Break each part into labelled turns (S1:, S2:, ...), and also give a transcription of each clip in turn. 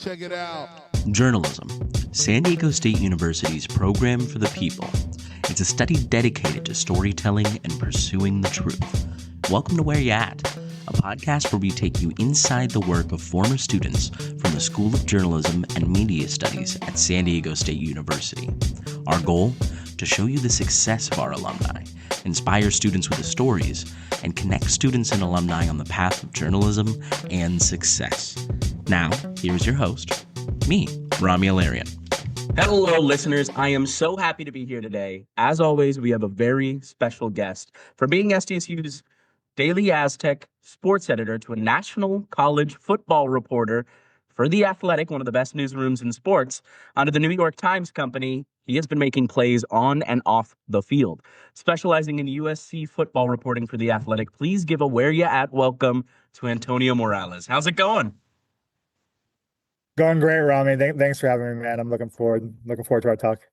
S1: Check it out.
S2: Journalism, San Diego State University's program for the people. It's a study dedicated to storytelling and pursuing the truth. Welcome to Where You At, a podcast where we take you inside the work of former students from the School of Journalism and Media Studies at San Diego State University. Our goal? To show you the success of our alumni, inspire students with the stories, and connect students and alumni on the path of journalism and success. Now, here's your host, me, Rami Alarian.
S3: Hello, listeners. I am so happy to be here today. As always, we have a very special guest. From being SDSU's Daily Aztec sports editor to a national college football reporter for The Athletic, one of the best newsrooms in sports, under the New York Times Company, he has been making plays on and off the field. Specializing in USC football reporting for The Athletic, please give a Where You At welcome to Antonio Morales. How's it going?
S4: Going great, Rami. Thanks for having me, man. I'm looking forward to our talk.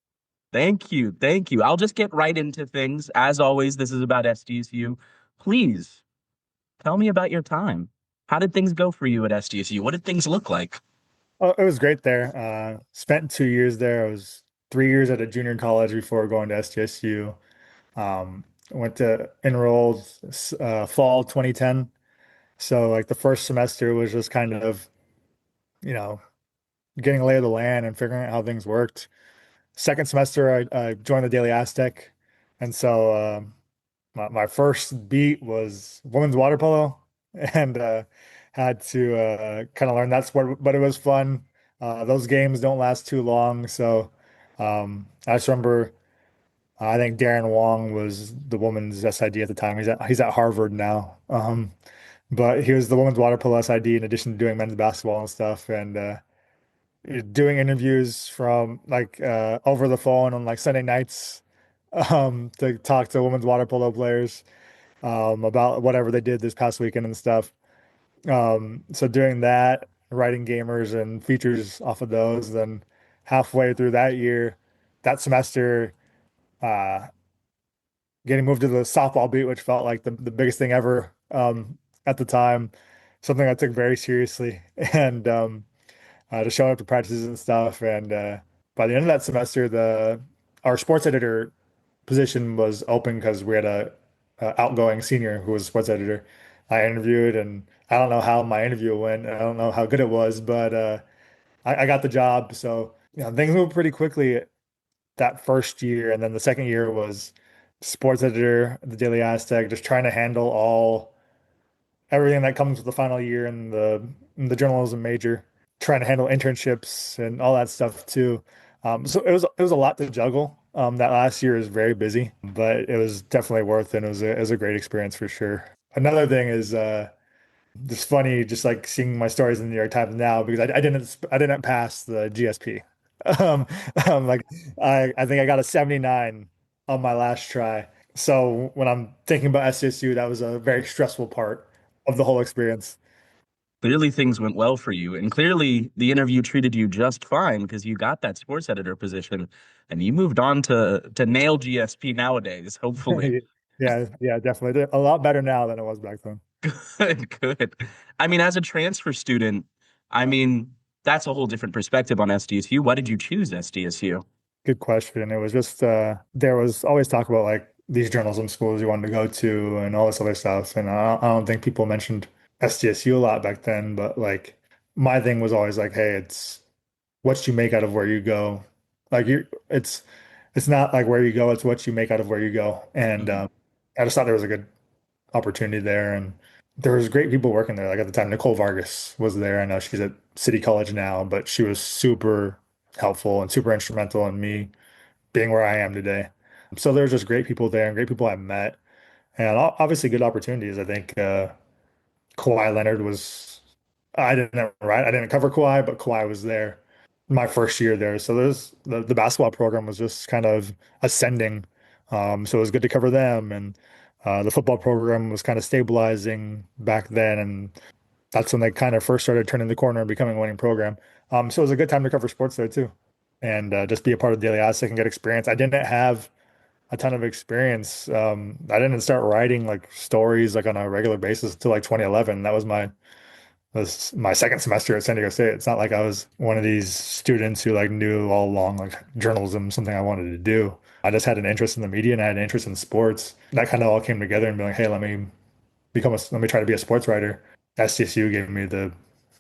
S3: Thank you. I'll just get right into things. As always, this is about SDSU. Please tell me about your time. How did things go for you at SDSU? What did things look like?
S4: Oh, it was great there. Spent 2 years there. I was 3 years at a junior college before going to SDSU. Went to enrolled fall 2010. So like the first semester was just kind of, getting a lay of the land and figuring out how things worked. Second semester, I joined the Daily Aztec. And so my first beat was women's water polo and had to kind of learn that sport, but it was fun. Those games don't last too long. So I just remember, I think Darren Wong was the women's SID at the time. He's at Harvard now. But he was the women's water polo SID in addition to doing men's basketball and stuff. And doing interviews from like over the phone on like Sunday nights to talk to women's water polo players about whatever they did this past weekend and stuff. So doing that, writing gamers and features off of those. Then halfway through that semester, getting moved to the softball beat, which felt like the biggest thing ever at the time, something I took very seriously. And just showing up to practices and stuff. And by the end of that semester, our sports editor position was open because we had a outgoing senior who was a sports editor. I interviewed, and I don't know how my interview went. I don't know how good it was, but I got the job. So things moved pretty quickly that first year, and then the second year was sports editor at the Daily Aztec, just trying to handle everything that comes with the final year in the journalism major, trying to handle internships and all that stuff too. So it was a lot to juggle. That last year was very busy, but it was definitely worth it. It was a great experience for sure. Another thing is just funny, just like seeing my stories in the New York Times now, because I didn't pass the GSP. Um, like I think I got a 79 on my last try. So when I'm thinking about SDSU, that was a very stressful part of the whole experience.
S3: Clearly things went well for you, and clearly the interview treated you just fine because you got that sports editor position and you moved on to nail GSP nowadays, hopefully.
S4: Yeah, definitely. A lot better now than it was back then.
S3: Good. I mean, as a transfer student, that's a whole different perspective on SDSU. Why did you choose SDSU?
S4: Good question. It was just there was always talk about like these journalism schools you wanted to go to and all this other stuff, and I don't think people mentioned SDSU a lot back then, but like my thing was always like, hey, it's what you make out of where you go. Like it's not like where you go, it's what you make out of where you go. And I just thought there was a good opportunity there, and there was great people working there. Like at the time, Nicole Vargas was there. I know she's at City College now, but she was super helpful and super instrumental in me being where I am today. So there's just great people there and great people I met, and obviously good opportunities. I think Kawhi Leonard was, I didn't write, I didn't cover Kawhi, but Kawhi was there my first year there. So there's the basketball program was just kind of ascending. So it was good to cover them. And the football program was kind of stabilizing back then. And that's when they kind of first started turning the corner and becoming a winning program. So it was a good time to cover sports there too. And just be a part of the Daily Aztec and get experience. I didn't have a ton of experience. I didn't start writing like stories like on a regular basis until like 2011. That was was my second semester at San Diego State. It's not like I was one of these students who like knew all along like journalism, something I wanted to do. I just had an interest in the media and I had an interest in sports. That kind of all came together and be like, hey, let me try to be a sports writer. SDSU gave me the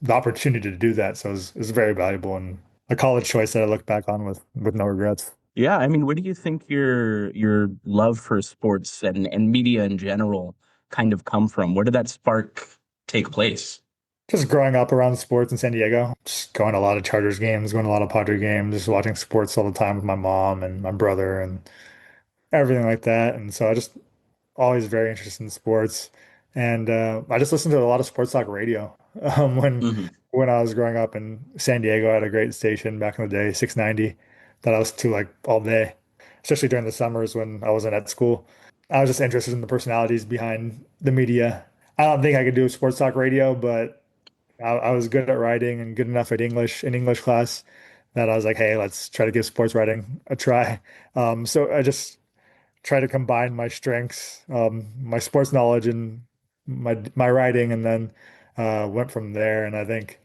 S4: opportunity to do that. So it was very valuable and a college choice that I look back on with no regrets.
S3: Yeah, I mean, where do you think your love for sports and media in general kind of come from? Where did that spark take place?
S4: Just growing up around sports in San Diego, just going to a lot of Chargers games, going to a lot of Padre games, just watching sports all the time with my mom and my brother and everything like that. And so I just always very interested in sports. And I just listened to a lot of sports talk radio
S3: Hmm.
S4: when I was growing up in San Diego. I had a great station back in the day, 690, that I listened to like all day, especially during the summers when I wasn't at school. I was just interested in the personalities behind the media. I don't think I could do sports talk radio, but I was good at writing and good enough at English in English class that I was like, hey, let's try to give sports writing a try. So I just try to combine my strengths, my sports knowledge and my writing, and then went from there. And I think,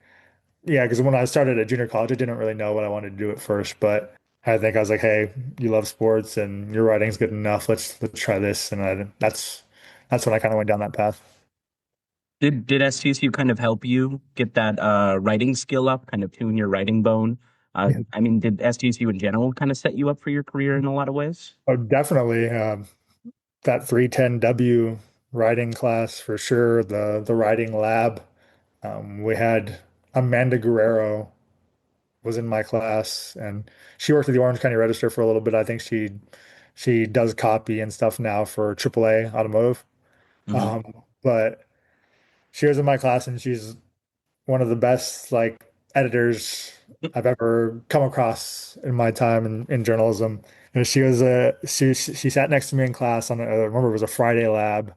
S4: yeah, because when I started at junior college, I didn't really know what I wanted to do at first, but I think I was like, hey, you love sports and your writing's good enough. Let's try this, and that's when I kind of went down that path.
S3: Did STSU kind of help you get that writing skill up, kind of tune your writing bone?
S4: Yeah.
S3: I mean, did STSU in general kind of set you up for your career in a lot of ways?
S4: Oh, definitely. That 310W writing class for sure. The writing lab. We had Amanda Guerrero was in my class, and she worked at the Orange County Register for a little bit. I think she does copy and stuff now for AAA Automotive.
S3: Hmm.
S4: But she was in my class, and she's one of the best like editors I've ever come across in my time in journalism. And she sat next to me in class on I remember it was a Friday lab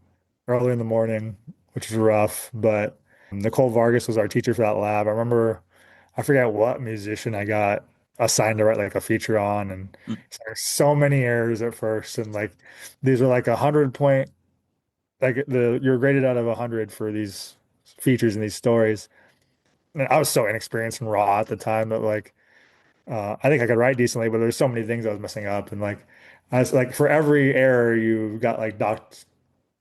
S4: early in the morning, which was rough. But Nicole Vargas was our teacher for that lab. I forget what musician I got assigned to write like a feature on, and there's so many errors at first, and like these are like 100 point like you're graded out of 100 for these features and these stories. And I was so inexperienced and raw at the time that like I think I could write decently, but there's so many things I was messing up. And like I was like for every error you got like docked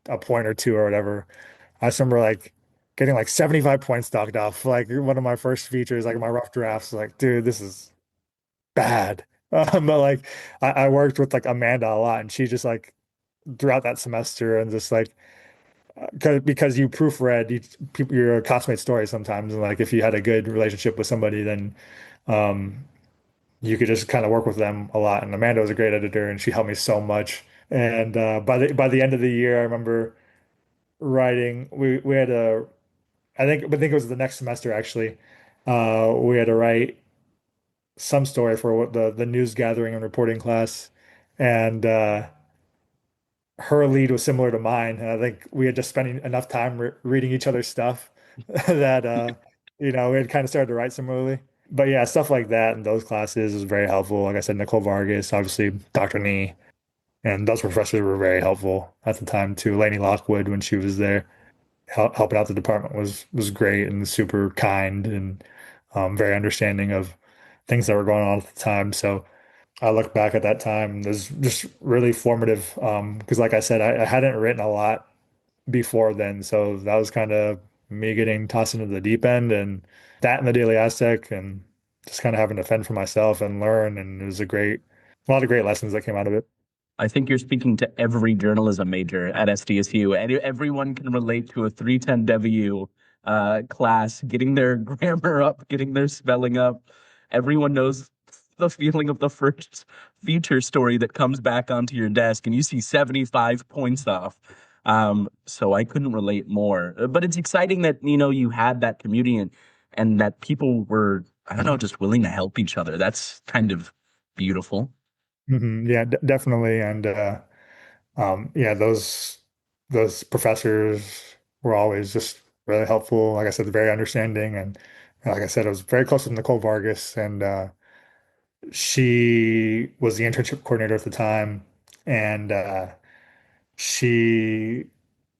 S4: a point or two or whatever. I just remember like getting like 75 points docked off. Like one of my first features, like my rough drafts, like, dude, this is bad. But like I worked with like Amanda a lot and she just like throughout that semester and just like because you proofread your classmates' stories sometimes, and like if you had a good relationship with somebody, then um, you could just kind of work with them a lot. And Amanda was a great editor, and she helped me so much. And by the end of the year, I remember writing. We had a I think it was the next semester actually. We had to write some story for what the news gathering and reporting class, and her lead was similar to mine. And I think we had just spent enough time reading each other's stuff that we had kind of started to write similarly. But yeah, stuff like that in those classes was very helpful. Like I said, Nicole Vargas, obviously Dr. Nee, and those professors were very helpful at the time too. Lainey Lockwood, when she was there, helping out the department was great and super kind and very understanding of things that were going on at the time. So I look back at that time, it was just really formative. Because like I said, I hadn't written a lot before then. So that was kind of me getting tossed into the deep end and that and the Daily Aztec and just kind of having to fend for myself and learn. And it was a lot of great lessons that came out of it.
S3: I think you're speaking to every journalism major at SDSU, and everyone can relate to a 310W class, getting their grammar up, getting their spelling up. Everyone knows the feeling of the first feature story that comes back onto your desk, and you see 75 points off. So I couldn't relate more. But it's exciting that you had that community and that people were, I don't know, just willing to help each other. That's kind of beautiful.
S4: Yeah, definitely. And yeah, those professors were always just really helpful. Like I said, very understanding. And like I said, I was very close with Nicole Vargas, and she was the internship coordinator at the time. And she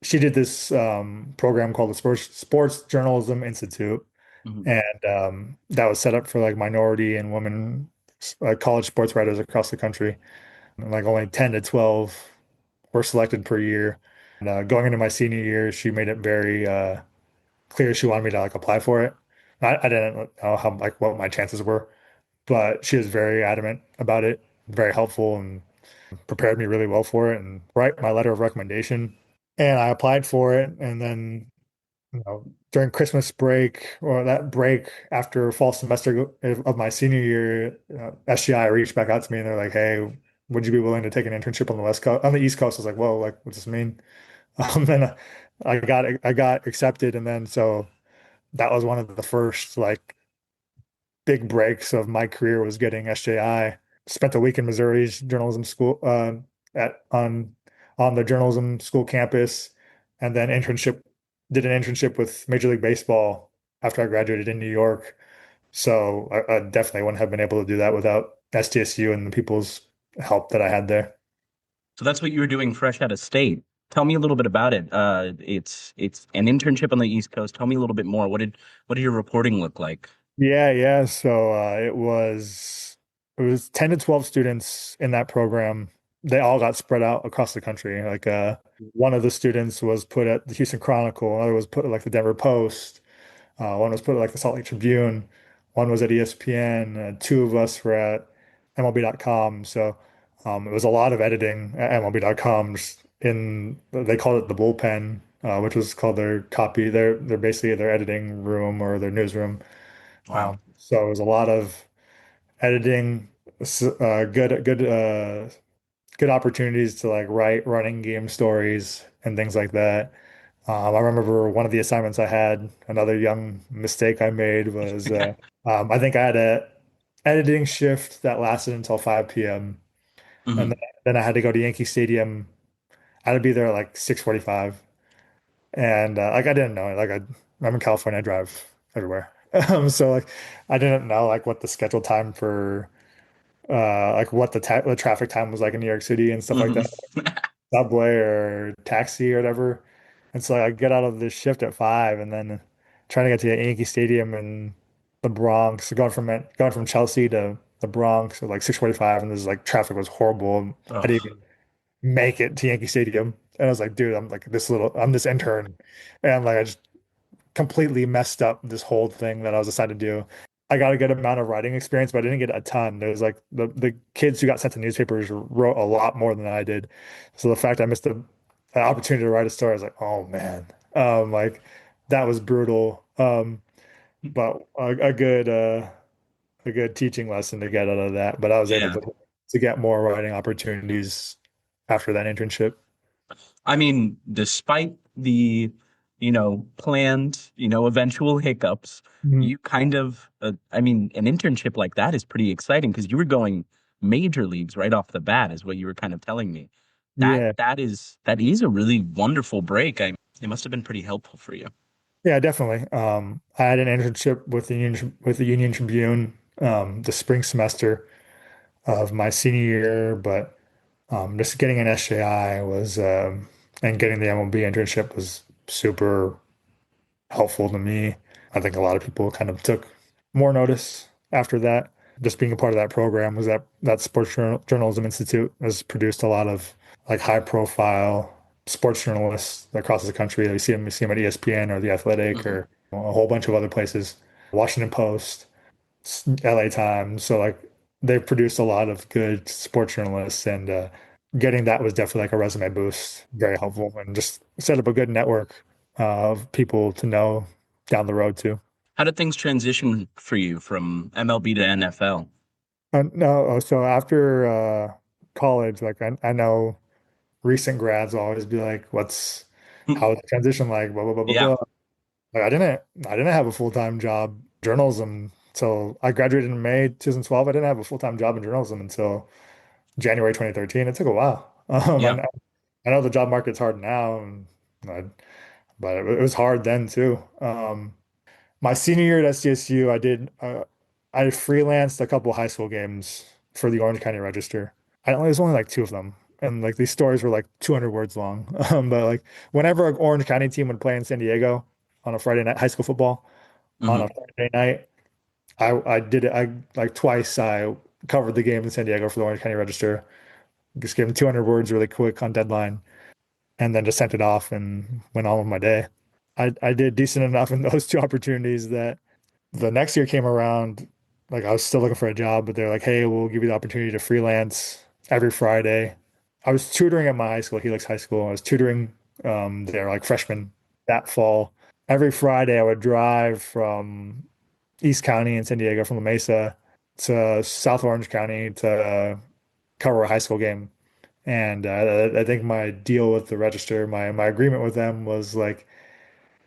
S4: she did this program called the Sports Journalism Institute,
S3: Mhm.
S4: and that was set up for like minority and women college sports writers across the country. And, like only 10 to 12 were selected per year. And going into my senior year, she made it very clear she wanted me to like apply for it. I didn't know how like what my chances were, but she was very adamant about it, very helpful, and prepared me really well for it and write my letter of recommendation. And I applied for it, and then during Christmas break or that break after fall semester of my senior year, SGI reached back out to me and they're like, "Hey, would you be willing to take an internship on the West Coast, on the East Coast?" I was like, "Whoa, like, what's this mean?" Then I got accepted, and then so that was one of the first like big breaks of my career was getting SJI. Spent a week in Missouri's journalism school at on the journalism school campus, and then internship did an internship with Major League Baseball after I graduated in New York. So I definitely wouldn't have been able to do that without SDSU and the people's help that I had there.
S3: So that's what you were doing fresh out of state. Tell me a little bit about it. It's an internship on the East Coast. Tell me a little bit more. What did your reporting look like?
S4: Yeah, yeah. So it was 10 to 12 students in that program. They all got spread out across the country. Like one of the students was put at the Houston Chronicle, another was put at like the Denver Post, one was put at like the Salt Lake Tribune, one was at ESPN, two of us were at MLB.com. So it was a lot of editing at MLB.com. Just they called it the bullpen, which was called their copy. They're basically their editing room or their newsroom.
S3: Wow.
S4: So it was a lot of editing, good opportunities to like write running game stories and things like that. I remember one of the assignments I had, another young mistake I made was I think I had a editing shift that lasted until 5 p.m. and
S3: Hmm.
S4: then I had to go to Yankee Stadium. I had to be there at like 6:45. And like I didn't know it. I'm in California, I drive everywhere. So like I didn't know like what the scheduled time for like what the traffic time was like in New York City and stuff like
S3: Hmm.
S4: that, subway or taxi or whatever. And so I get out of this shift at 5 and then trying to get to Yankee Stadium in the Bronx, going from Chelsea to the Bronx at like 6:45 and this like traffic was horrible. I didn't
S3: Oh,
S4: even make it to Yankee Stadium. And I was like, dude, I'm this intern. And like I just completely messed up this whole thing that I was assigned to do. I got a good amount of writing experience, but I didn't get a ton. There's like the kids who got sent to newspapers wrote a lot more than I did. So the fact I missed an opportunity to write a story, I was like, oh man, like that was brutal. But a good teaching lesson to get out of that. But I was able
S3: yeah.
S4: to get more writing opportunities after that internship.
S3: I mean, despite the, planned, eventual hiccups,
S4: Mhm.
S3: you kind of, I mean, an internship like that is pretty exciting because you were going major leagues right off the bat, is what you were kind of telling me. That
S4: Yeah.
S3: that is a really wonderful break. It must have been pretty helpful for you.
S4: Yeah, definitely. I had an internship with the Union Tribune the spring semester of my senior year, but just getting an SJI was and getting the MLB internship was super helpful to me. I think a lot of people kind of took more notice after that. Just being a part of that program was that Journalism Institute has produced a lot of like high profile sports journalists across the country. You see them at ESPN or The Athletic
S3: Hmm.
S4: or a whole bunch of other places, Washington Post, LA Times. So like they've produced a lot of good sports journalists and getting that was definitely like a resume boost, very helpful and just set up a good network of people to know down the road too.
S3: How did things transition for you from MLB to NFL?
S4: No, so after college, like I know recent grads will always be like, how is the transition like? Blah blah blah blah
S3: Yeah.
S4: blah. Like I didn't have a full-time job journalism until I graduated in May 2012. I didn't have a full-time job in journalism until January 2013. It took a while.
S3: Yeah.
S4: I know the job market's hard now, I, but it was hard then too. My senior year at SDSU, I freelanced a couple high school games for the Orange County Register. There's only like two of them. and like these stories were like 200 words long. But like whenever an Orange County team would play in San Diego on a Friday night, high school football on a
S3: Hmm.
S4: Friday night, I did it. I like twice. I covered the game in San Diego for the Orange County Register. Just gave them 200 words really quick on deadline, and then just sent it off and went on with my day. I did decent enough in those two opportunities that the next year came around. Like I was still looking for a job, but they're like, "Hey, we'll give you the opportunity to freelance every Friday." I was tutoring at my high school, Helix High School. I was tutoring their like freshmen that fall. Every Friday, I would drive from East County in San Diego, from La Mesa to South Orange County to cover a high school game. And I think my deal with the Register, my agreement with them was like,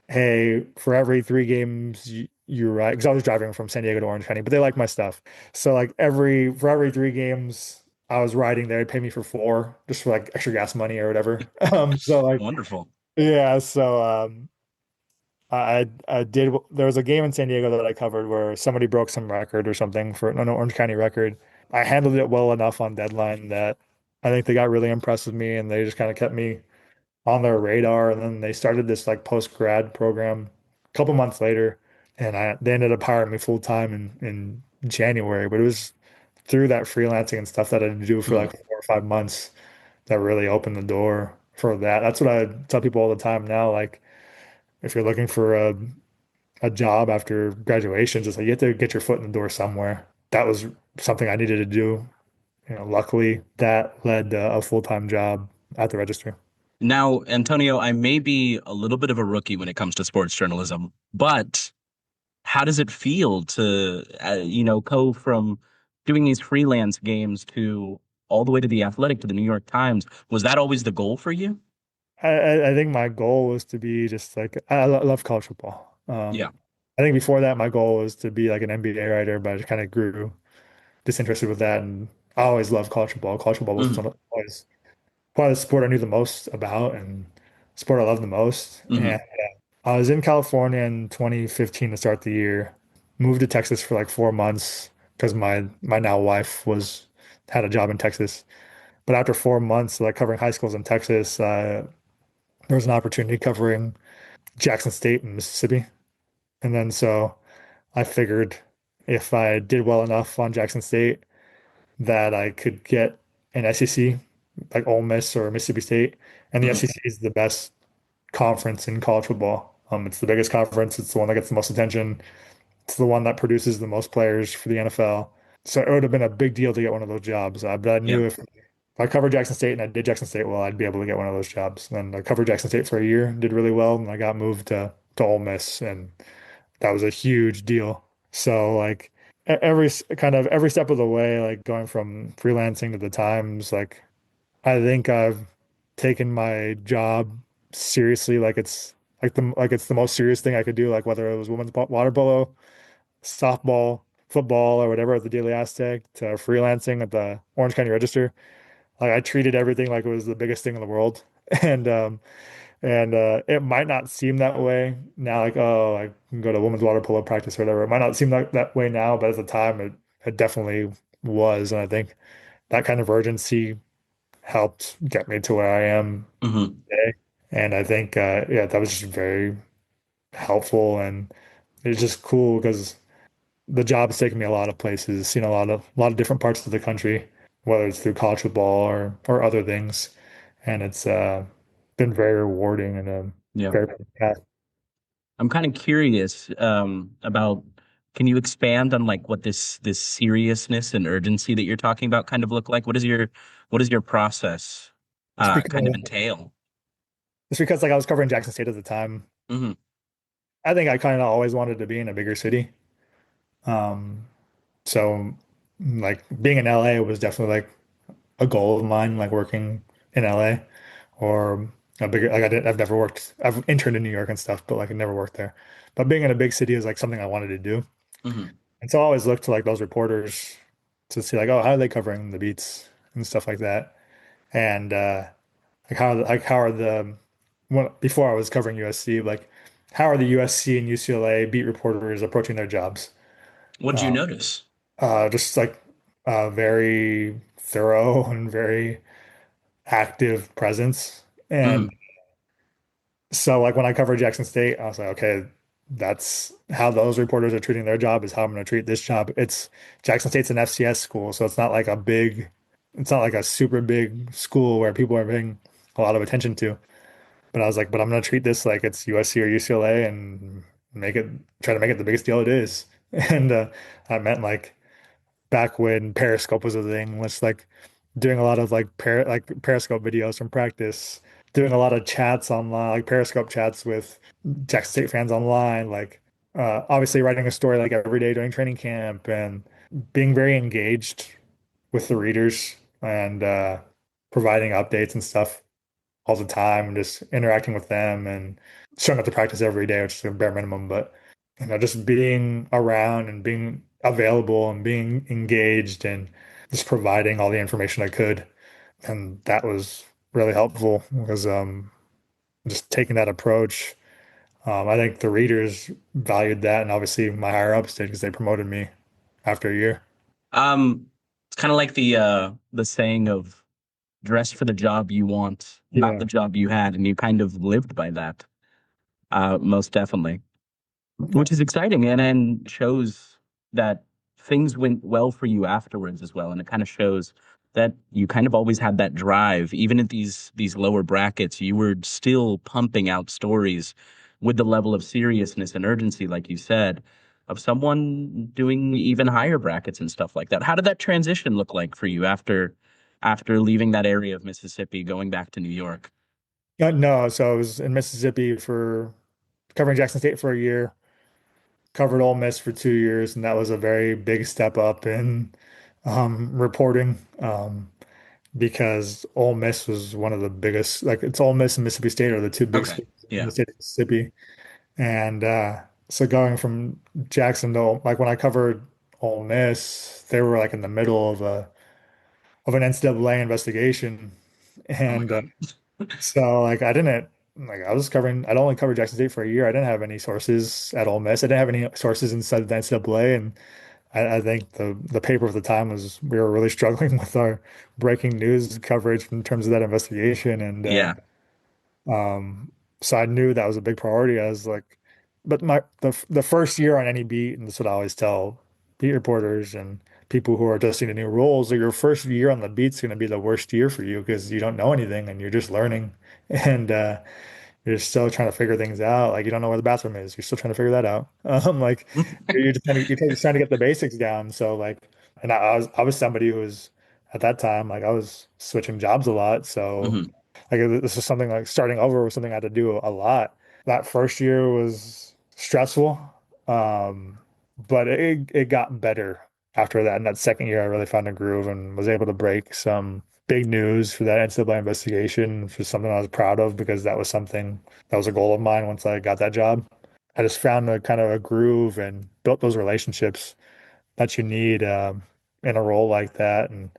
S4: hey, for every three games you write, because I was driving from San Diego to Orange County, but they like my stuff. So like for every three games I was riding, they'd pay me for four, just for like extra gas money or whatever. So like
S3: Wonderful.
S4: yeah, so I did. There was a game in San Diego that I covered where somebody broke some record or something for an Orange County record. I handled it well enough on deadline that I think they got really impressed with me and they just kind of kept me on their radar. And then they started this like post grad program a couple months later, and they ended up hiring me full time in January. But it was through that freelancing and stuff that I had to do for
S3: Mhm.
S4: like 4 or 5 months that really opened the door for that. That's what I tell people all the time now. Like if you're looking for a job after graduation, just like you have to get your foot in the door somewhere. That was something I needed to do. Luckily that led to a full-time job at the Register.
S3: Now, Antonio, I may be a little bit of a rookie when it comes to sports journalism, but how does it feel to, go from doing these freelance games to all the way to the Athletic to the New York Times? Was that always the goal for you?
S4: I think my goal was to be just like love college football.
S3: Yeah.
S4: I think before that my goal was to be like an NBA writer, but I just kind of grew disinterested with that, and I always loved college football. College football was
S3: Hmm.
S4: always probably the sport I knew the most about and sport I loved the most. And
S3: Hmm.
S4: I was in California in 2015 to start the year. Moved to Texas for like 4 months because my now wife was had a job in Texas. But after 4 months, like covering high schools in Texas, there was an opportunity covering Jackson State in Mississippi. And then so I figured if I did well enough on Jackson State that I could get an SEC like Ole Miss or Mississippi State. And the
S3: Hmm.
S4: SEC is the best conference in college football. It's the biggest conference. It's the one that gets the most attention. It's the one that produces the most players for the NFL. So it would have been a big deal to get one of those jobs. But I
S3: Yeah.
S4: knew if I covered Jackson State and I did Jackson State well, I'd be able to get one of those jobs. And I covered Jackson State for a year, did really well, and I got moved to Ole Miss, and that was a huge deal. So like every step of the way, like going from freelancing to the Times, like I think I've taken my job seriously, like it's the most serious thing I could do, like whether it was women's water polo, softball, football, or whatever at the Daily Aztec to freelancing at the Orange County Register. Like I treated everything like it was the biggest thing in the world. And it might not seem that way now, like, oh, I can go to women's water polo practice or whatever. It might not seem that way now, but at the time it definitely was. And I think that kind of urgency helped get me to where I am
S3: Hmm.
S4: today. And I think yeah, that was just very helpful, and it's just cool because the job has taken me a lot of places, seen a lot of different parts of the country, whether it's through college football or other things. And it's been very rewarding and
S3: Yeah.
S4: very path.
S3: I'm kind of curious about, can you expand on like what this seriousness and urgency that you're talking about kind of look like? What is your process
S4: It's
S3: kind of
S4: because
S3: entail?
S4: it's because like I was covering Jackson State at the time.
S3: Hmm.
S4: I think I kind of always wanted to be in a bigger city. Um, so like being in LA was definitely like a goal of mine, like working in LA or a bigger, like I've never worked, I've interned in New York and stuff, but like I never worked there. But being in a big city is like something I wanted to do.
S3: Hmm.
S4: And so I always looked to like those reporters to see like, oh, how are they covering the beats and stuff like that. And how are the before I was covering USC, like how are the USC and UCLA beat reporters approaching their jobs?
S3: What did you
S4: Uh,
S3: notice?
S4: just like very thorough and very active presence. And
S3: Hmm.
S4: so like when I covered Jackson State, I was like, okay, that's how those reporters are treating their job is how I'm going to treat this job. It's Jackson State's an FCS school, so it's not like a super big school where people are paying a lot of attention to. But I was like, but I'm going to treat this like it's USC or UCLA and make it, try to make it the biggest deal it is. And I meant like back when Periscope was a thing, was like doing a lot of like Periscope videos from practice, doing a lot of chats online, like Periscope chats with Jackson State fans online, like obviously writing a story like every day during training camp and being very engaged with the readers and providing updates and stuff all the time and just interacting with them and showing up to practice every day, which is a bare minimum, but just being around and being available and being engaged and just providing all the information I could. And that was really helpful because just taking that approach, I think the readers valued that, and obviously my higher ups did because they promoted me after a year.
S3: It's kind of like the saying of dress for the job you want, not the
S4: Yeah.
S3: job you had, and you kind of lived by that. Most definitely.
S4: Yeah.
S3: Which is exciting and shows that things went well for you afterwards as well. And it kind of shows that you kind of always had that drive, even at these lower brackets, you were still pumping out stories with the level of seriousness and urgency, like you said, of someone doing even higher brackets and stuff like that. How did that transition look like for you after leaving that area of Mississippi, going back to New York?
S4: No, so I was in Mississippi for covering Jackson State for a year, covered Ole Miss for 2 years, and that was a very big step up in reporting because Ole Miss was one of the biggest, like it's Ole Miss and Mississippi State are the two big
S3: Okay.
S4: schools in
S3: Yeah.
S4: the state of Mississippi. And so going from Jackson to like when I covered Ole Miss, they were like in the middle of an NCAA investigation,
S3: Oh my
S4: and
S3: God.
S4: so like I didn't like I was covering I'd only covered Jackson State for a year. I didn't have any sources at Ole Miss. I didn't have any sources inside the NCAA, and I think the paper at the time was we were really struggling with our breaking news coverage in terms of that investigation, and
S3: Yeah.
S4: um, so I knew that was a big priority. I was like, but the first year on any beat, and this is what I always tell beat reporters and people who are adjusting to new roles, that your first year on the beat's going to be the worst year for you because you don't know anything and you're just learning, and you're still trying to figure things out. Like you don't know where the bathroom is. You're still trying to figure that out. Like you're just trying to get the basics down. So like, and I was somebody who was at that time like I was switching jobs a lot. So
S3: Hmm.
S4: like this is something like starting over was something I had to do a lot. That first year was stressful, but it got better after that. And that second year, I really found a groove and was able to break some big news for that NCAA investigation, which was something I was proud of because that was something that was a goal of mine once I got that job. I just found a kind of a groove and built those relationships that you need in a role like that. And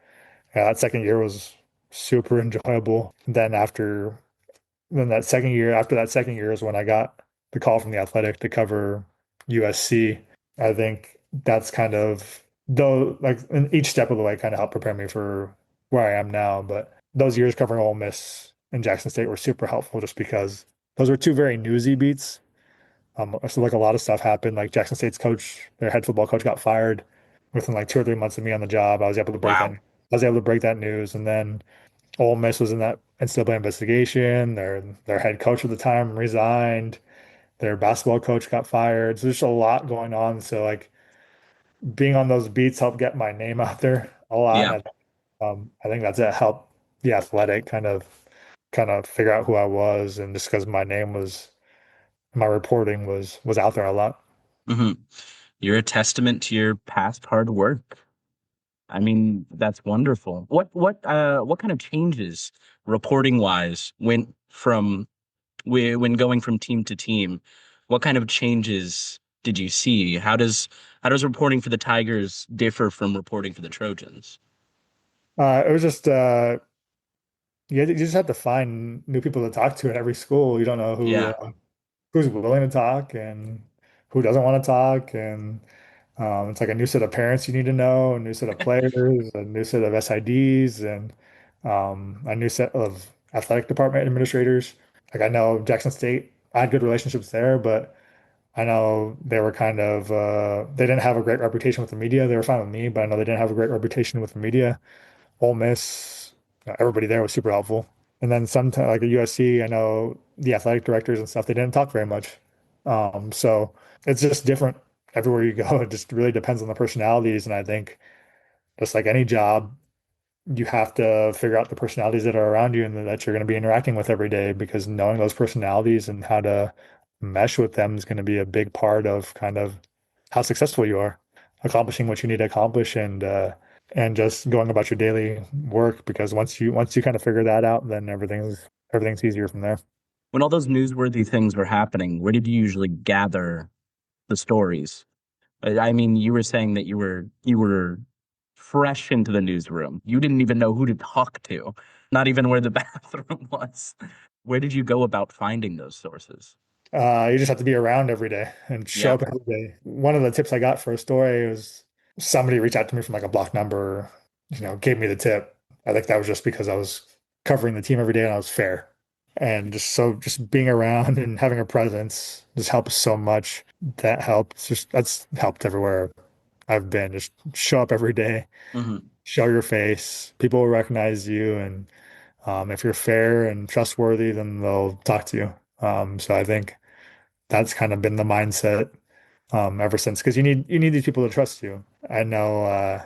S4: yeah, that second year was super enjoyable. Then that second year, after that second year is when I got the call from the Athletic to cover USC. I think that's kind of though like in each step of the way kind of helped prepare me for where I am now. But those years covering Ole Miss and Jackson State were super helpful just because those were two very newsy beats. So like a lot of stuff happened. Like Jackson State's coach, their head football coach, got fired within like 2 or 3 months of me on the job.
S3: Wow.
S4: I was able to break that news, and then Ole Miss was in that NCAA investigation. Their head coach at the time resigned. Their basketball coach got fired. So there's just a lot going on. So like being on those beats helped get my name out there a lot.
S3: Yeah.
S4: And I think that's it helped the Athletic kind of figure out who I was, and just because my name was my reporting was out there a lot.
S3: Hmm. You're a testament to your past hard work. I mean, that's wonderful. What kind of changes reporting wise went from when going from team to team? What kind of changes did you see? How does reporting for the Tigers differ from reporting for the Trojans?
S4: It was just you just have to find new people to talk to at every school. You don't know
S3: Yeah.
S4: who's willing to talk and who doesn't want to talk, and it's like a new set of parents you need to know, a new set of players, a new set of SIDs, and a new set of athletic department administrators. Like I know Jackson State, I had good relationships there, but I know they were kind of they didn't have a great reputation with the media. They were fine with me, but I know they didn't have a great reputation with the media. Ole Miss, everybody there was super helpful. And then sometimes like at USC, I know the athletic directors and stuff, they didn't talk very much. So it's just different everywhere you go. It just really depends on the personalities. And I think just like any job, you have to figure out the personalities that are around you and that you're going to be interacting with every day because knowing those personalities and how to mesh with them is going to be a big part of kind of how successful you are, accomplishing what you need to accomplish and just going about your daily work because once you kind of figure that out, then everything's easier from there.
S3: When all those newsworthy things were happening, where did you usually gather the stories? I mean, you were saying that you were fresh into the newsroom. You didn't even know who to talk to, not even where the bathroom was. Where did you go about finding those sources?
S4: You just have to be around every day and show
S3: Yeah.
S4: up every day. One of the tips I got for a story was somebody reached out to me from like a block number, gave me the tip. I think that was just because I was covering the team every day and I was fair. And just being around and having a presence just helps so much. That helps. Just that's helped everywhere I've been. Just show up every day,
S3: Hmm.
S4: show your face. People will recognize you, and if you're fair and trustworthy, then they'll talk to you. So I think that's kind of been the mindset ever since because you need these people to trust you. I know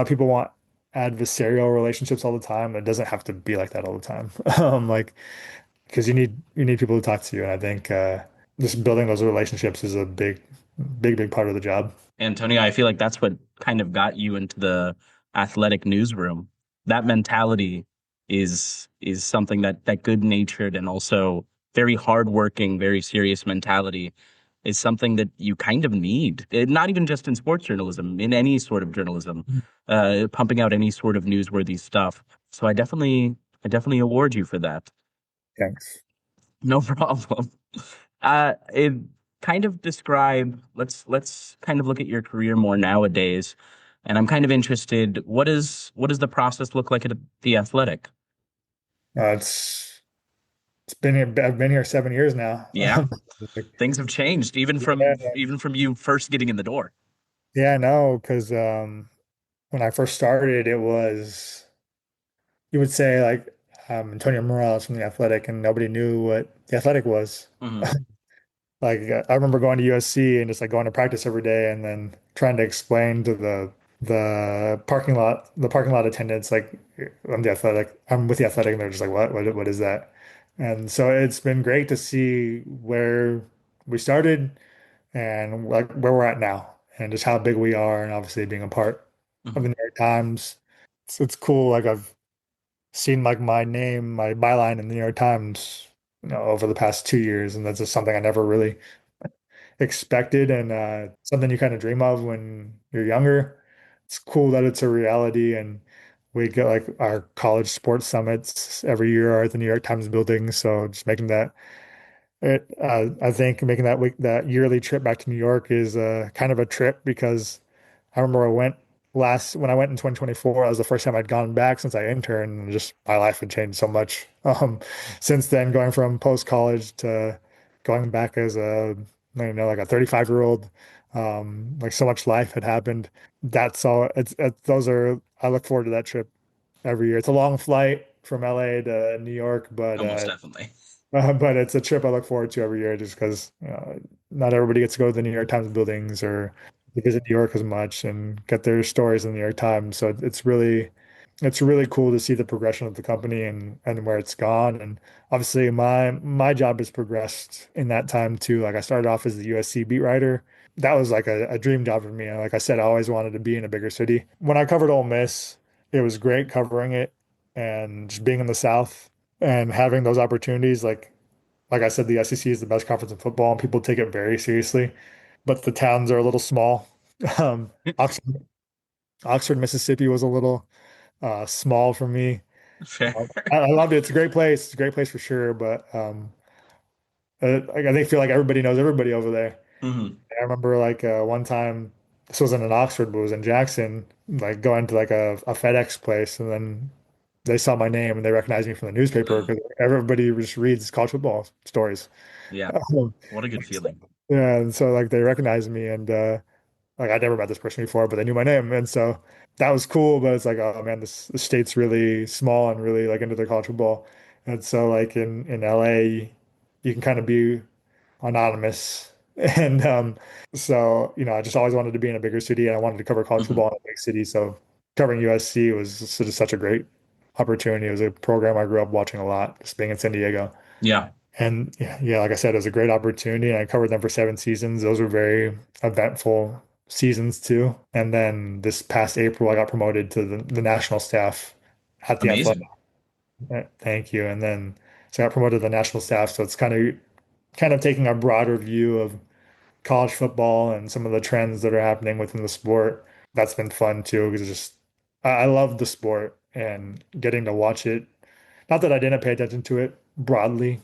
S4: people want adversarial relationships all the time. It doesn't have to be like that all the time. Like because you need people to talk to you, and I think just building those relationships is a big part of the job.
S3: Antonio, I feel like that's what kind of got you into the athletic newsroom. That mentality is something that good-natured and also very hardworking, very serious mentality is something that you kind of need. Not even just in sports journalism, in any sort of journalism, pumping out any sort of newsworthy stuff. So I definitely award you for that.
S4: Thanks.
S3: No problem. It kind of describe, let's kind of look at your career more nowadays. And I'm kind of interested, what does the process look like at the Athletic?
S4: It's been here. I've been here 7 years now.
S3: Yeah,
S4: Like,
S3: things have changed even from
S4: yeah,
S3: even from you first getting in the door.
S4: yeah, no, because when I first started, it was you would say like Antonio Morales from the Athletic, and nobody knew what the Athletic was.
S3: Hmm.
S4: Like I remember going to USC and just like going to practice every day, and then trying to explain to the parking lot attendants like I'm with the Athletic, and they're just like what is that? And so it's been great to see where we started and like where we're at now, and just how big we are, and obviously being a part of the
S3: Hmm.
S4: New York Times. It's cool. Like I've seen like my name, my byline in the New York Times, over the past 2 years, and that's just something I never really expected, and something you kind of dream of when you're younger. It's cool that it's a reality, and we get like our college sports summits every year are at the New York Times building. So just making that I think making that yearly trip back to New York is kind of a trip because I remember when I went in 2024, that was the first time I'd gone back since I interned, and just my life had changed so much. Since then, going from post college to going back as like a 35-year-old, like so much life had happened. That's all. I look forward to that trip every year. It's a long flight from LA to New York, but
S3: Almost definitely.
S4: but it's a trip I look forward to every year just because not everybody gets to go to the New York Times buildings or to visit New York as much and get their stories in the New York Times. So it's really cool to see the progression of the company and where it's gone. And obviously my job has progressed in that time too. Like I started off as the USC beat writer. That was like a dream job for me. And like I said, I always wanted to be in a bigger city. When I covered Ole Miss, it was great covering it and just being in the South and having those opportunities. Like I said, the SEC is the best conference in football, and people take it very seriously. But the towns are a little small. Um, Oxford, Mississippi was a little small for me.
S3: Fair.
S4: I loved it. It's a great place. It's a great place for sure. But I think feel like everybody knows everybody over there.
S3: Hmm.
S4: I remember like one time, this wasn't in Oxford, but it was in Jackson, like going to like a FedEx place, and then they saw my name and they recognized me from the newspaper because everybody just reads college football stories.
S3: Yeah.
S4: Um,
S3: What a good feeling.
S4: yeah, and so like they recognized me and like I never met this person before, but they knew my name, and so that was cool. But it's like, oh man, the state's really small and really like into their college football, and so like in LA, you can kind of be anonymous, and so I just always wanted to be in a bigger city, and I wanted to cover college
S3: Hmm.
S4: football in a big city. So covering USC was just such a great opportunity. It was a program I grew up watching a lot, just being in San Diego.
S3: Yeah.
S4: And yeah, like I said, it was a great opportunity. And I covered them for 7 seasons. Those were very eventful seasons too. And then this past April, I got promoted to the national staff at the Athletic.
S3: Amazing.
S4: Thank you. And then so I got promoted to the national staff. So it's kind of taking a broader view of college football and some of the trends that are happening within the sport. That's been fun too, because it's just I love the sport and getting to watch it. Not that I didn't pay attention to it broadly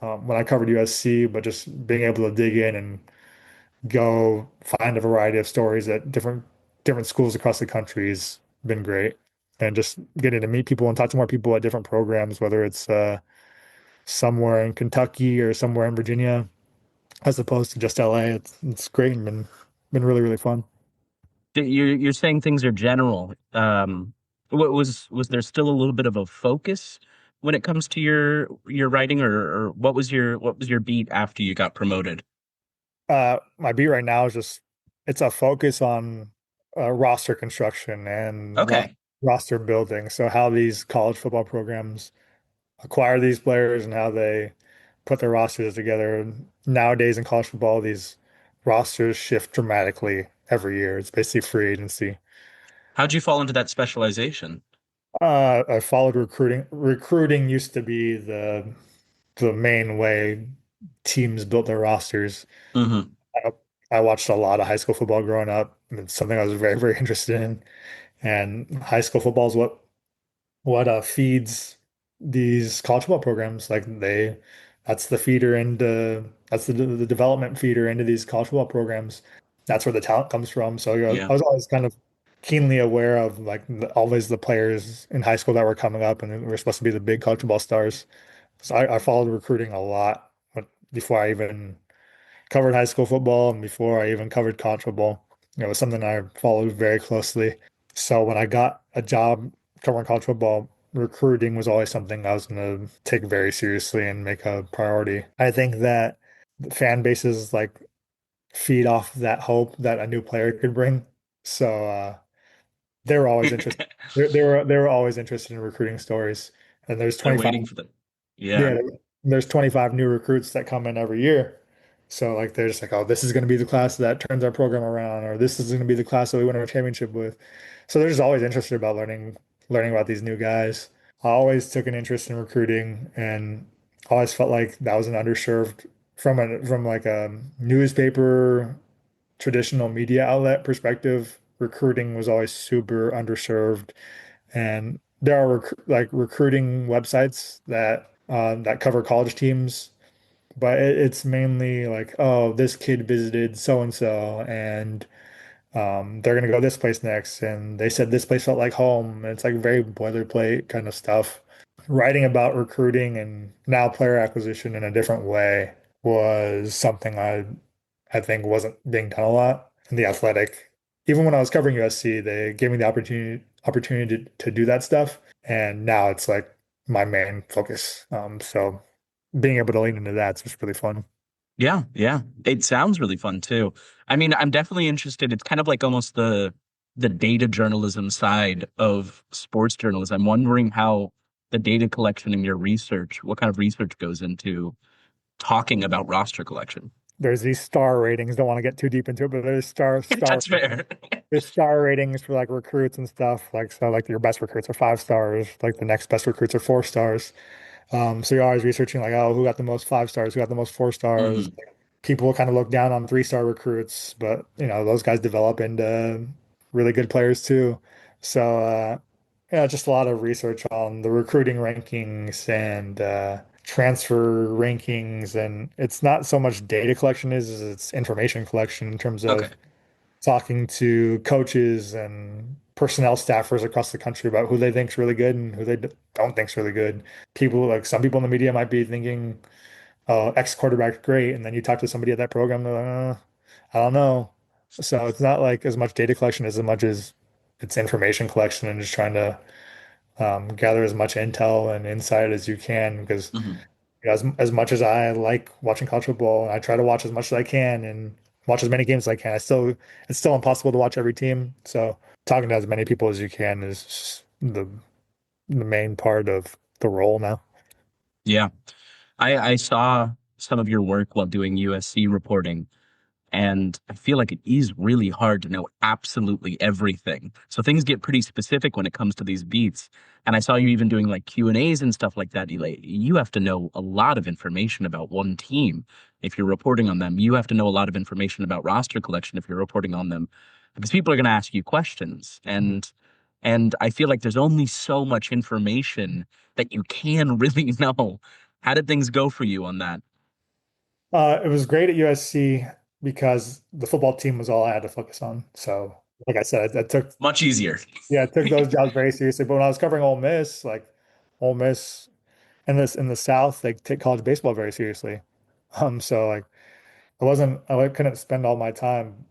S4: when I covered USC, but just being able to dig in and go find a variety of stories at different schools across the country has been great. And just getting to meet people and talk to more people at different programs, whether it's somewhere in Kentucky or somewhere in Virginia, as opposed to just LA. It's great and been really, really fun.
S3: You're saying things are general. What was there still a little bit of a focus when it comes to your writing, or what was your beat after you got promoted?
S4: My beat right now is just it's a focus on roster construction and
S3: Okay.
S4: roster building. So how these college football programs acquire these players and how they put their rosters together. Nowadays in college football, these rosters shift dramatically every year. It's basically free agency.
S3: How'd you fall into that specialization?
S4: I followed recruiting. Recruiting used to be the main way teams built their rosters.
S3: Hmm.
S4: I, I watched a lot of high school football growing up. It's something I was very, very interested in. And high school football is what feeds these college football programs. That's the feeder into that's the development feeder into these college football programs. That's where the talent comes from. So
S3: Yeah.
S4: I was always kind of keenly aware of like always the players in high school that were coming up and were supposed to be the big college football stars. So I followed recruiting a lot before I even covered high school football and before I even covered college football. It was something I followed very closely. So when I got a job covering college football, recruiting was always something I was going to take very seriously and make a priority. I think that the fan bases like feed off that hope that a new player could bring. So they were always interested. They were always interested in recruiting stories. And there's
S3: They're
S4: 25
S3: waiting for them.
S4: yeah,
S3: Yeah.
S4: there's 25 new recruits that come in every year. So like they're just like, oh, this is going to be the class that turns our program around, or this is going to be the class that we win our championship with. So they're just always interested about learning about these new guys. I always took an interest in recruiting and always felt like that was an underserved from like a newspaper traditional media outlet perspective. Recruiting was always super underserved, and there are like recruiting websites that cover college teams, but it's mainly like, oh, this kid visited so and so, and they're gonna go this place next, and they said this place felt like home. And it's like very boilerplate kind of stuff. Writing about recruiting and now player acquisition in a different way was something I think wasn't being done a lot in the athletic. Even when I was covering USC, they gave me the opportunity to do that stuff. And now it's like my main focus. So being able to lean into that's just really fun.
S3: Yeah, yeah. It sounds really fun too. I mean, I'm definitely interested. It's kind of like almost the data journalism side of sports journalism. I'm wondering how the data collection in your research, what kind of research goes into talking about roster collection.
S4: There's these star ratings. Don't want to get too deep into it, but there's
S3: That's fair.
S4: there's star ratings for like recruits and stuff. Like so, like your best recruits are 5 stars. Like the next best recruits are 4 stars. So you're always researching like, oh, who got the most 5 stars, who got the most 4 stars.
S3: Hmm.
S4: People kind of look down on 3 star recruits, but those guys develop into really good players too. So yeah, just a lot of research on the recruiting rankings and transfer rankings, and it's not so much data collection as it's information collection in terms
S3: Okay.
S4: of talking to coaches and personnel staffers across the country about who they think's really good and who they don't think's really good. People like some people in the media might be thinking, "Oh, X quarterback's great," and then you talk to somebody at that program, they're like, I don't know. So it's not like as much data collection as much as it's information collection and just trying to gather as much intel and insight as you can because
S3: Mhm.
S4: as much as I like watching college football, I try to watch as much as I can and watch as many games as I can. It's still impossible to watch every team. So talking to as many people as you can is the main part of the role now.
S3: Yeah. I saw some of your work while doing USC reporting, and I feel like it is really hard to know absolutely everything. So things get pretty specific when it comes to these beats. And I saw you even doing like Q&As and stuff like that. You have to know a lot of information about one team if you're reporting on them. You have to know a lot of information about roster collection if you're reporting on them, because people are going to ask you questions. And I feel like there's only so much information that you can really know. How did things go for you on that?
S4: It was great at USC because the football team was all I had to focus on. So, like I said,
S3: Much easier.
S4: I took those jobs very seriously. But when I was covering Ole Miss, like Ole Miss in the South, they take college baseball very seriously. So like I couldn't spend all my time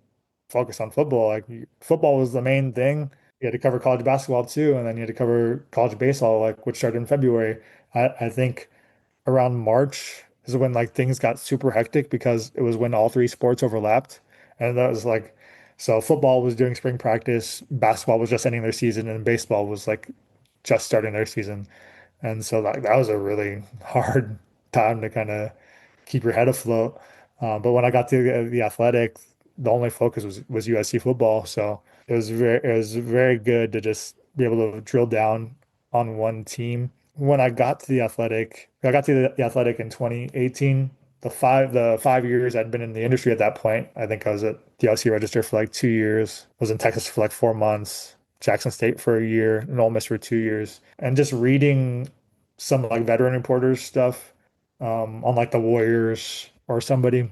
S4: focused on football. Like football was the main thing. You had to cover college basketball too, and then you had to cover college baseball, like which started in February. I think around March is when like things got super hectic because it was when all three sports overlapped. And that was like, so football was doing spring practice, basketball was just ending their season, and baseball was like just starting their season. And so that was a really hard time to kind of keep your head afloat. But when I got to the athletic, the only focus was USC football. So it was very good to just be able to drill down on one team. When I got to the athletic in 2018. The 5 years I'd been in the industry at that point. I think I was at the LC Register for like 2 years. Was in Texas for like 4 months. Jackson State for a year, and Ole Miss for 2 years, and just reading some like veteran reporters stuff on like the Warriors or somebody.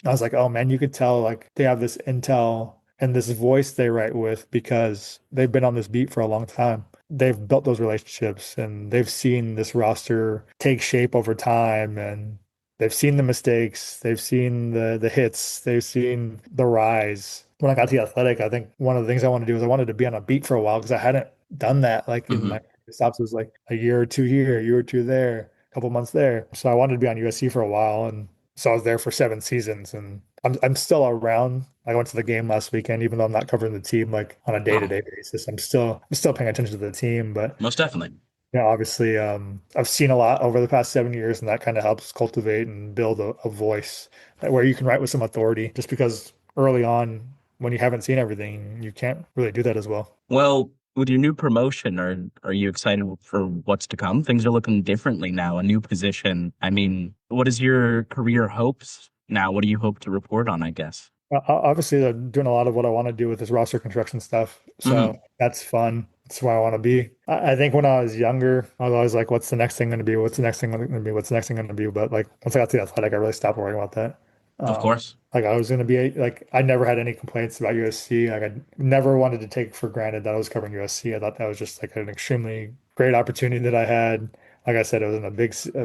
S4: I was like, oh man, you could tell like they have this intel and this voice they write with because they've been on this beat for a long time. They've built those relationships and they've seen this roster take shape over time and they've seen the mistakes, they've seen the hits, they've seen the rise. When I got to the athletic, I think one of the things I wanted to do was I wanted to be on a beat for a while because I hadn't done that like in
S3: Hmm.
S4: my stops. It was like a year or two here, a year or two there, a couple months there. So I wanted to be on USC for a while, and so I was there for 7 seasons, and I'm still around. I went to the game last weekend, even though I'm not covering the team like on a
S3: Oh,
S4: day-to-day basis. I'm still paying attention to the team, but
S3: most definitely.
S4: obviously, I've seen a lot over the past 7 years, and that kind of helps cultivate and build a voice where you can write with some authority. Just because early on, when you haven't seen everything, you can't really do that as well.
S3: Well, with your new promotion, are you excited for what's to come? Things are looking differently now, a new position. I mean, what is your career hopes now? What do you hope to report on, I guess?
S4: Obviously, I'm doing a lot of what I want to do with this roster construction stuff. So
S3: Hmm.
S4: that's fun. That's where I want to be. I think when I was younger, I was always like, what's the next thing going to be? What's the next thing going to be? What's the next thing going to be? But like once I got to the athletic, I really stopped worrying about that.
S3: Of
S4: Um,
S3: course.
S4: like I was going to be like, I never had any complaints about USC. Like I never wanted to take for granted that I was covering USC. I thought that was just like an extremely great opportunity that I had. Like I said, it was in a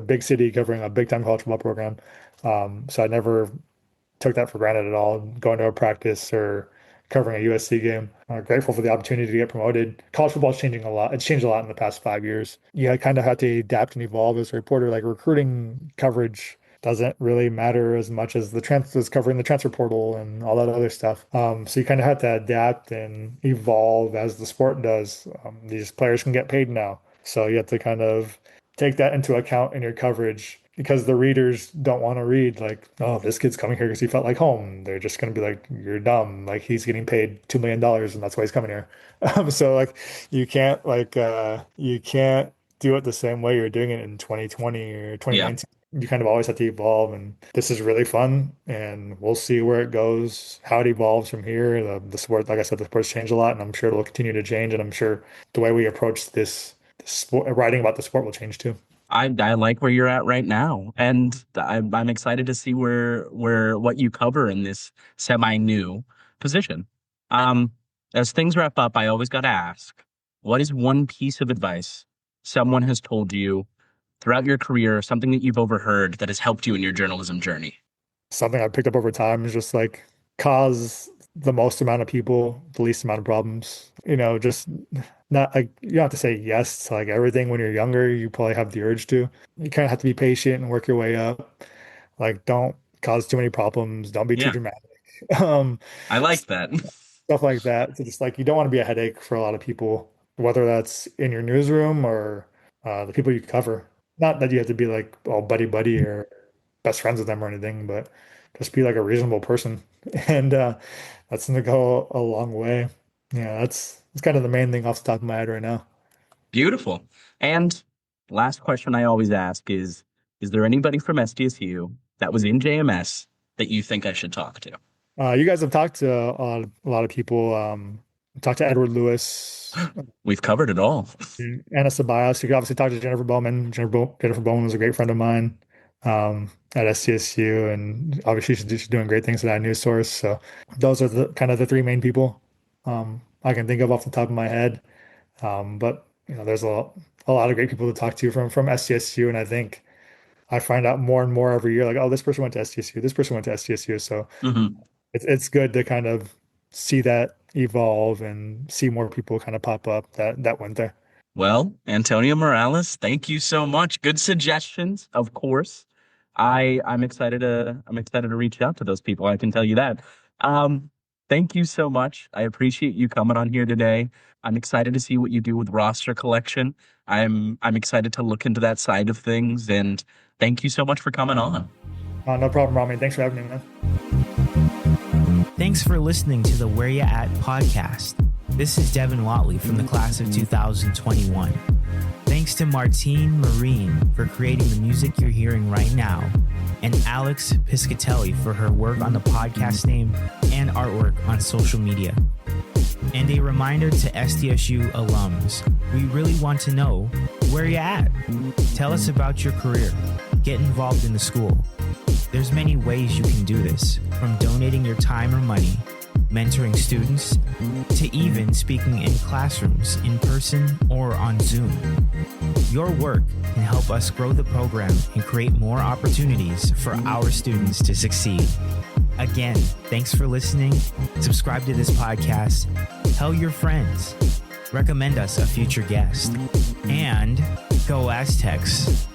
S4: big city covering a big time college football program. So I never took that for granted at all, going to a practice or covering a USC game. Grateful for the opportunity to get promoted. College football is changing a lot. It's changed a lot in the past 5 years. Yeah, I kind of have to adapt and evolve as a reporter. Like recruiting coverage doesn't really matter as much as the transfers covering the transfer portal and all that other stuff. So you kind of have to adapt and evolve as the sport does. These players can get paid now. So you have to kind of take that into account in your coverage because the readers don't want to read like, oh, this kid's coming here because he felt like home. They're just going to be like, you're dumb. Like he's getting paid $2 million and that's why he's coming here. So like you can't do it the same way you're doing it in 2020 or
S3: Yeah.
S4: 2019. You kind of always have to evolve, and this is really fun. And we'll see where it goes, how it evolves from here. The sport, like I said, the sport's changed a lot, and I'm sure it'll continue to change. And I'm sure the way we approach this sport, writing about the sport will change too.
S3: I like where you're at right now, and I'm excited to see where what you cover in this semi-new position. Um, As things wrap up, I always got to ask, what is one piece of advice someone has told you throughout your career, something that you've overheard that has helped you in your journalism journey?
S4: Something I picked up over time is just like cause the most amount of people the least amount of problems. Just not like you don't have to say yes to like everything when you're younger. You probably have the urge to. You kind of have to be patient and work your way up. Like, don't cause too many problems. Don't be too
S3: Yeah,
S4: dramatic. Um,
S3: I like that.
S4: Stuff like that. So just like you don't want to be a headache for a lot of people, whether that's in your newsroom or the people you cover. Not that you have to be like all buddy buddy or best friends with them or anything, but just be like a reasonable person. And that's gonna go a long way. Yeah, that's kind of the main thing off the top of my head right now.
S3: Beautiful. And last question I always ask is there anybody from SDSU that was in JMS that you think I should talk to?
S4: You guys have talked to a lot of people. Talked to Edward Lewis,
S3: We've covered it all.
S4: Anna Ceballos. You could obviously talk to Jennifer Bowman. Jennifer Bowman was a great friend of mine at SCSU, and obviously she's doing great things at iNews Source. So those are the kind of the three main people I can think of off the top of my head. But there's a lot of great people to talk to from SCSU, and I think I find out more and more every year, like, oh, this person went to SCSU, this person went to SCSU. So
S3: Mhm.
S4: it's good to kind of see that evolve and see more people kind of pop up that went there.
S3: Well, Antonio Morales, thank you so much. Good suggestions, of course. I'm excited to reach out to those people. I can tell you that. Um, Thank you so much. I appreciate you coming on here today. I'm excited to see what you do with roster collection. I'm excited to look into that side of things, and thank you so much for coming on.
S4: No problem, Rami. Thanks for having me, man.
S1: Thanks for listening to the Where Ya At podcast. This is Devin Watley from the class of 2021. Thanks to Martine Marine for creating the music you're hearing right now, and Alex Piscatelli for her work on the podcast name and artwork on social media. And a reminder to SDSU alums, we really want to know where you at. Tell us about your career. Get involved in the school. There's many ways you can do this, from donating your time or money, mentoring students, to even speaking in classrooms in person or on Zoom. Your work can help us grow the program and create more opportunities for our students to succeed. Again, thanks for listening. Subscribe to this podcast. Tell your friends. Recommend us a future guest. And go Aztecs.